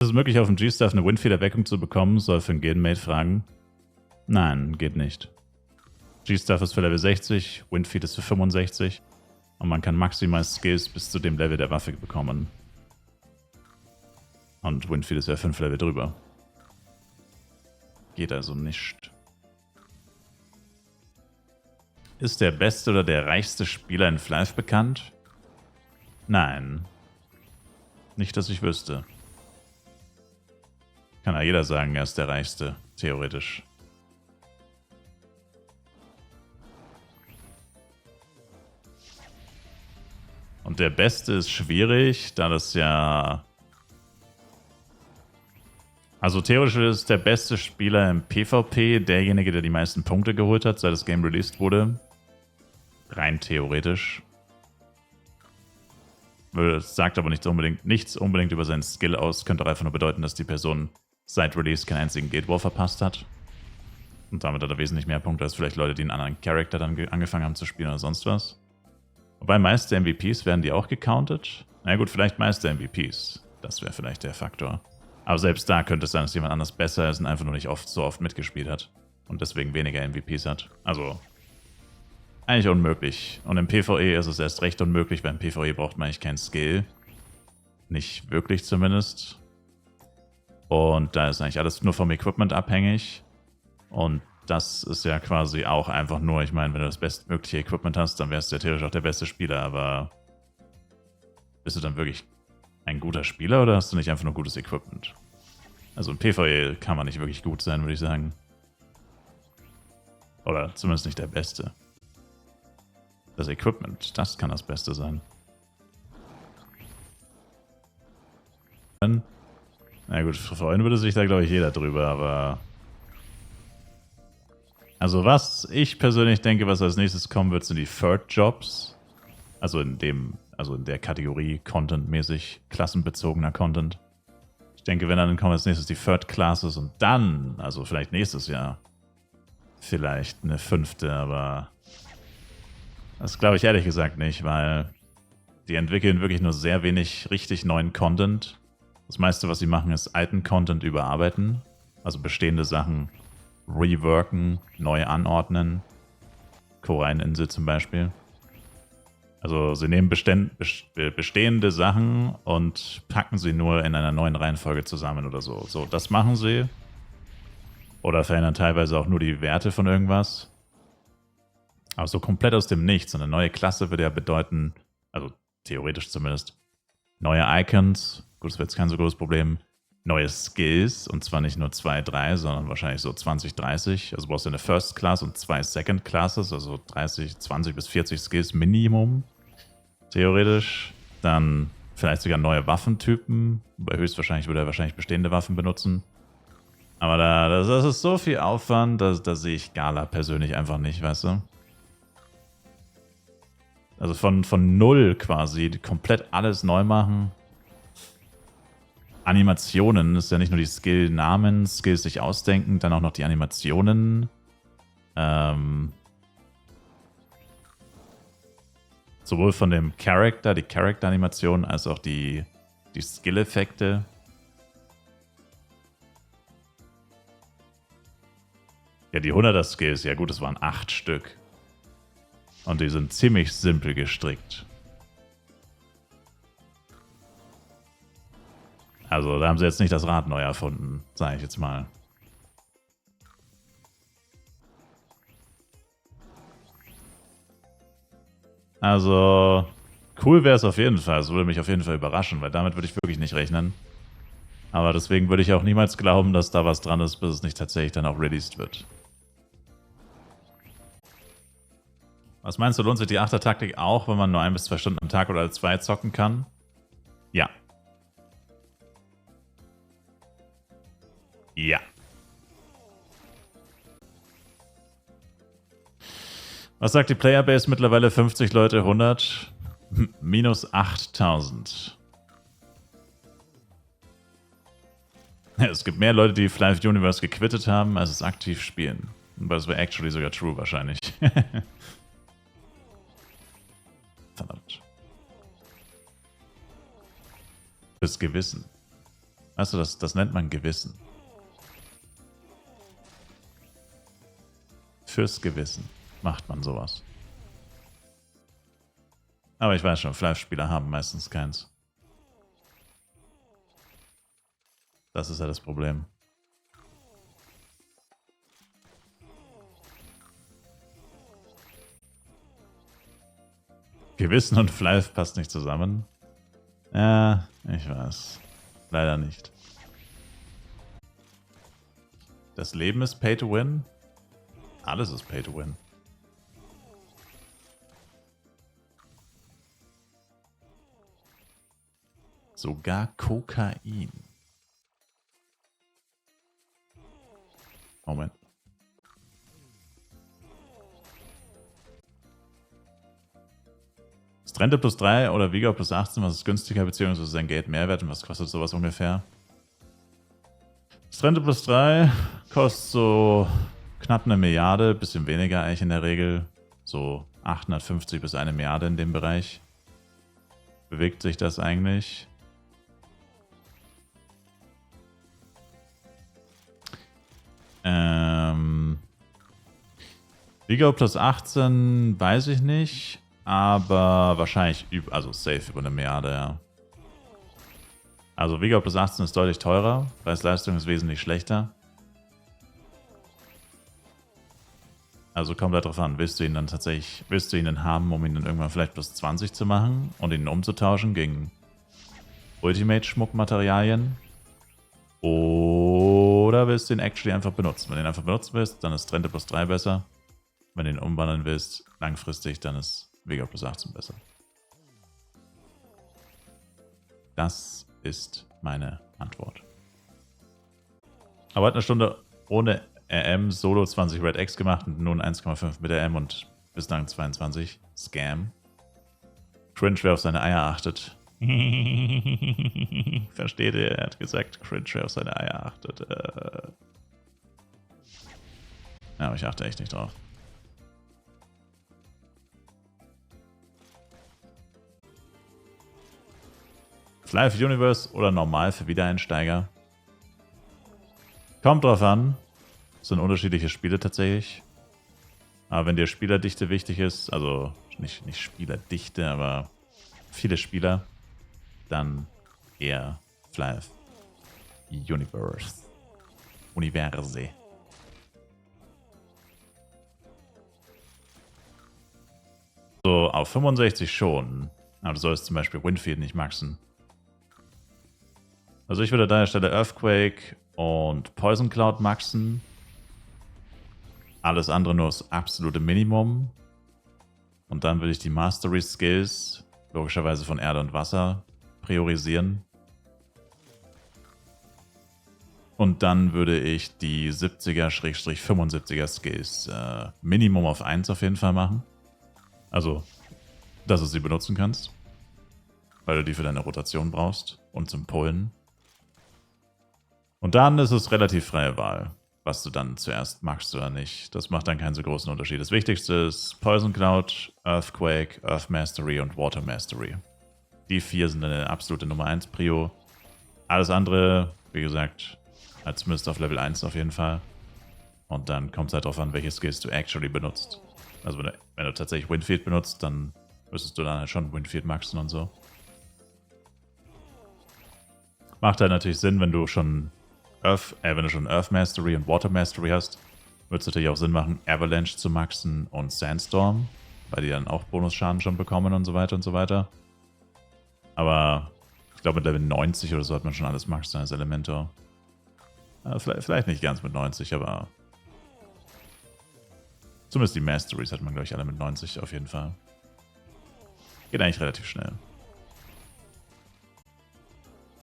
es möglich, auf dem G-Stuff eine Windfeed-Erweckung zu bekommen? Soll für einen Gildenmate fragen. Nein, geht nicht. G-Stuff ist für Level 60, Windfeed ist für 65 und man kann maximal Skills bis zu dem Level der Waffe bekommen. Und Windfeed ist ja 5 Level drüber. Geht also nicht. Ist der beste oder der reichste Spieler in Flive bekannt? Nein. Nicht, dass ich wüsste. Kann ja jeder sagen, er ist der reichste, theoretisch. Und der Beste ist schwierig, da das ja... Also theoretisch ist der beste Spieler im PvP derjenige, der die meisten Punkte geholt hat, seit das Game released wurde. Rein theoretisch. Das sagt aber nichts unbedingt über seinen Skill aus. Könnte auch einfach nur bedeuten, dass die Person seit Release keinen einzigen Guild War verpasst hat. Und damit hat er wesentlich mehr Punkte als vielleicht Leute, die einen anderen Charakter dann angefangen haben zu spielen oder sonst was. Wobei meiste MVPs werden die auch gecountet. Na gut, vielleicht meiste MVPs. Das wäre vielleicht der Faktor. Aber selbst da könnte es sein, dass jemand anders besser ist und einfach nur nicht so oft mitgespielt hat. Und deswegen weniger MVPs hat. Also eigentlich unmöglich. Und im PvE ist es erst recht unmöglich, weil im PvE braucht man eigentlich keinen Skill. Nicht wirklich zumindest. Und da ist eigentlich alles nur vom Equipment abhängig. Und das ist ja quasi auch einfach nur, ich meine, wenn du das bestmögliche Equipment hast, dann wärst du ja theoretisch auch der beste Spieler, aber bist du dann wirklich ein guter Spieler oder hast du nicht einfach nur gutes Equipment? Also im PvE kann man nicht wirklich gut sein, würde ich sagen. Oder zumindest nicht der Beste. Das Equipment, das kann das Beste sein. Na gut, freuen würde sich da, glaube ich, jeder drüber, aber... Also was ich persönlich denke, was als nächstes kommen wird, sind die Third-Jobs. Also in der Kategorie Content-mäßig, klassenbezogener Content. Ich denke, wenn dann kommen als nächstes die Third Classes und dann, also vielleicht nächstes Jahr, vielleicht eine 5., aber das glaube ich ehrlich gesagt nicht, weil die entwickeln wirklich nur sehr wenig richtig neuen Content. Das meiste, was sie machen, ist alten Content überarbeiten, also bestehende Sachen reworken, neu anordnen. Koralleninsel zum Beispiel. Also sie nehmen bestehende Sachen und packen sie nur in einer neuen Reihenfolge zusammen oder so. So, das machen sie. Oder verändern teilweise auch nur die Werte von irgendwas. Aber so komplett aus dem Nichts. Eine neue Klasse würde ja bedeuten, also theoretisch zumindest, neue Icons. Gut, das wäre jetzt kein so großes Problem. Neue Skills. Und zwar nicht nur 2, 3, sondern wahrscheinlich so 20, 30. Also brauchst du eine First Class und 2 Second Classes. Also 30, 20 bis 40 Skills Minimum. Theoretisch. Dann vielleicht sogar neue Waffentypen. Weil höchstwahrscheinlich würde er wahrscheinlich bestehende Waffen benutzen. Aber das ist so viel Aufwand, da sehe ich Gala persönlich einfach nicht, weißt du? Also von null quasi, komplett alles neu machen. Animationen ist ja nicht nur die Skill-Namen, Skills sich ausdenken, dann auch noch die Animationen. Sowohl von dem Charakter, die Charakter-Animation, als auch die Skill-Effekte. Ja, die 100er-Skills, ja gut, es waren 8 Stück. Und die sind ziemlich simpel gestrickt. Also da haben sie jetzt nicht das Rad neu erfunden, sage ich jetzt mal. Also cool wäre es auf jeden Fall. Es würde mich auf jeden Fall überraschen, weil damit würde ich wirklich nicht rechnen. Aber deswegen würde ich auch niemals glauben, dass da was dran ist, bis es nicht tatsächlich dann auch released wird. Was meinst du, lohnt sich die 8er-Taktik auch, wenn man nur 1 bis 2 Stunden am Tag oder 2 zocken kann? Ja. Ja. Was sagt die Playerbase mittlerweile? 50 Leute, 100? Minus 8000. Es gibt mehr Leute, die Flive Universe gequittet haben, als es aktiv spielen. Aber das wäre actually sogar true wahrscheinlich. Verdammt. Fürs Gewissen. Weißt du, das nennt man Gewissen. Fürs Gewissen macht man sowas. Aber ich weiß schon, Fleischspieler haben meistens keins. Das ist ja das Problem. Gewissen und Fleisch passt nicht zusammen. Ja, ich weiß. Leider nicht. Das Leben ist Pay to Win. Alles ist Pay to Win. Sogar Kokain. Moment. Strente plus 3 oder Vigor plus 18, was ist günstiger, beziehungsweise sein Geld Mehrwert und was kostet sowas ungefähr? Strente plus 3 kostet so knapp 1 Milliarde, bisschen weniger eigentlich in der Regel. So 850 bis 1 Milliarde in dem Bereich. Bewegt sich das eigentlich? Vigor plus 18 weiß ich nicht, aber wahrscheinlich also safe über 1 Milliarde, ja. Also Vigor plus 18 ist deutlich teurer, Preis-Leistung ist wesentlich schlechter. Also kommt halt drauf an, willst du ihn dann haben, um ihn dann irgendwann vielleicht plus 20 zu machen und ihn umzutauschen gegen Ultimate-Schmuckmaterialien? Oder willst du ihn actually einfach benutzen? Wenn du ihn einfach benutzen willst, dann ist Trente plus 3 besser. Wenn du ihn umwandeln willst, langfristig, dann ist Vigor plus 18 besser. Das ist meine Antwort. Aber hat eine Stunde ohne RM Solo 20 Red X gemacht und nun 1,5 mit RM und bislang 22. Scam. Cringe, wer auf seine Eier achtet. Versteht ihr? Er hat gesagt, Cringe, wer auf seine Eier achtet. Ja, aber ich achte echt nicht drauf. Fly für Universe oder normal für Wiedereinsteiger? Kommt drauf an. Das sind unterschiedliche Spiele tatsächlich. Aber wenn dir Spielerdichte wichtig ist, also nicht Spielerdichte, aber viele Spieler, dann eher Fly Universe. Universe. So, auf 65 schon. Aber du sollst zum Beispiel Winfield nicht maxen. Also ich würde an deiner Stelle Earthquake und Poison Cloud maxen. Alles andere nur das absolute Minimum. Und dann würde ich die Mastery Skills, logischerweise von Erde und Wasser, priorisieren. Und dann würde ich die 70er-75er Skills Minimum auf 1 auf jeden Fall machen. Also, dass du sie benutzen kannst. Weil du die für deine Rotation brauchst und zum Pullen. Und dann ist es relativ freie Wahl, was du dann zuerst magst oder nicht. Das macht dann keinen so großen Unterschied. Das Wichtigste ist Poison Cloud, Earthquake, Earth Mastery und Water Mastery. Die 4 sind eine absolute Nummer 1 Prio. Alles andere, wie gesagt, als zumindest auf Level 1 auf jeden Fall. Und dann kommt es halt darauf an, welche Skills du actually benutzt. Also wenn du tatsächlich Winfield benutzt, dann müsstest du dann halt schon Winfield maxen und so. Macht halt natürlich Sinn, wenn du schon Earth Mastery und Water Mastery hast, würde es natürlich auch Sinn machen, Avalanche zu maxen und Sandstorm, weil die dann auch Bonusschaden schon bekommen und so weiter und so weiter. Aber ich glaube mit Level 90 oder so hat man schon alles maxen als Elementor. Vielleicht nicht ganz mit 90, aber zumindest die Masteries hat man, glaube ich, alle mit 90 auf jeden Fall. Geht eigentlich relativ schnell.